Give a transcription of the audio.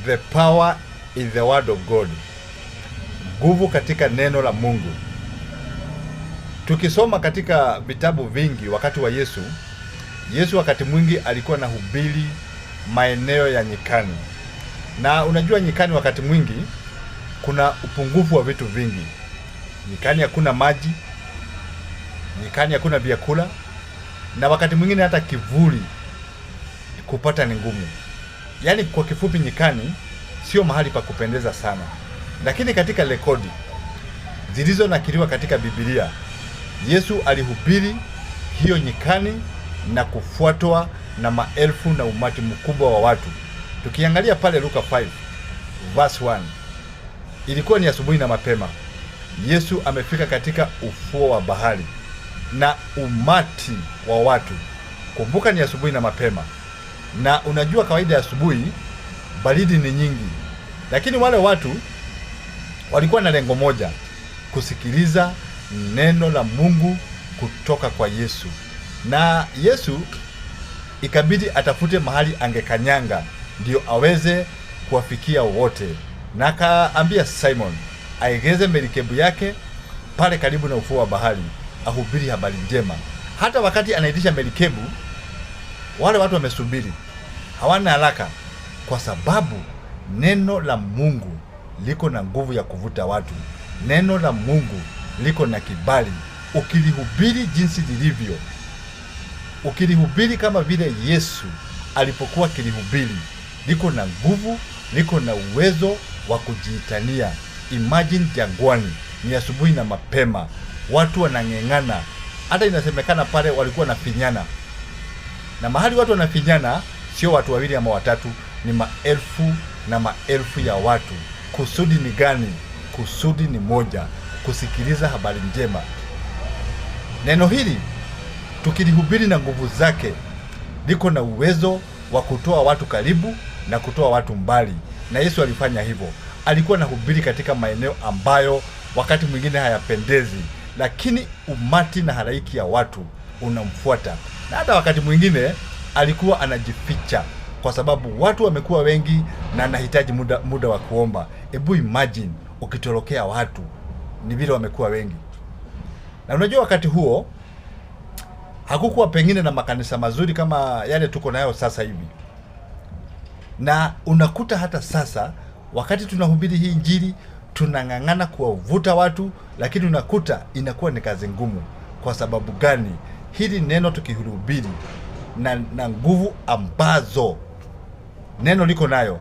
The power in the word of God. Nguvu katika neno la Mungu. Tukisoma katika vitabu vingi wakati wa Yesu wakati mwingi alikuwa na hubiri maeneo ya nyikani. Na unajua nyikani wakati mwingi kuna upungufu wa vitu vingi. Nyikani hakuna maji, nyikani hakuna vyakula, na wakati mwingine hata kivuli kupata ni ngumu. Yaani kwa kifupi, nyikani sio mahali pa kupendeza sana. Lakini katika rekodi zilizonakiliwa katika Biblia, Yesu alihubiri hiyo nyikani na kufuatwa na maelfu na umati mkubwa wa watu. Tukiangalia pale Luka 5 verse 1, ilikuwa ni asubuhi na mapema. Yesu amefika katika ufuo wa bahari na umati wa watu. Kumbuka ni asubuhi na mapema, na unajua kawaida ya asubuhi baridi ni nyingi, lakini wale watu walikuwa na lengo moja, kusikiliza neno la Mungu kutoka kwa Yesu. Na Yesu ikabidi atafute mahali angekanyanga ndio aweze kuwafikia wote, na akaambia Simon aegeze merikebu yake pale karibu na ufuo wa bahari, ahubiri habari njema. Hata wakati anaitisha merikebu, wale watu wamesubiri, hawana haraka, kwa sababu neno la Mungu liko na nguvu ya kuvuta watu. Neno la Mungu liko na kibali. Ukilihubiri jinsi lilivyo, ukilihubiri kama vile Yesu alipokuwa kilihubiri, liko na nguvu, liko na uwezo wa kujiitania. Imagine jangwani, ni asubuhi na mapema, watu wanang'eng'ana. Hata inasemekana pale walikuwa wanafinyana, na mahali watu wanafinyana sio watu wawili ama watatu, ni maelfu na maelfu ya watu. Kusudi ni gani? Kusudi ni moja, kusikiliza habari njema. Neno hili tukilihubiri na nguvu zake, liko na uwezo wa kutoa watu karibu na kutoa watu mbali. Na Yesu alifanya hivyo. Alikuwa anahubiri katika maeneo ambayo wakati mwingine hayapendezi, lakini umati na halaiki ya watu unamfuata. Na hata wakati mwingine alikuwa anajificha kwa sababu watu wamekuwa wengi na anahitaji muda wa kuomba. Hebu imagine ukitorokea watu, ni vile wamekuwa wengi. Na unajua wakati huo hakukuwa pengine na makanisa mazuri kama yale tuko nayo sasa hivi. Na unakuta hata sasa wakati tunahubiri hii Injili tunang'ang'ana kuwavuta watu, lakini unakuta inakuwa ni kazi ngumu. Kwa sababu gani? Hili neno tukihubiri na nguvu ambazo neno liko nayo,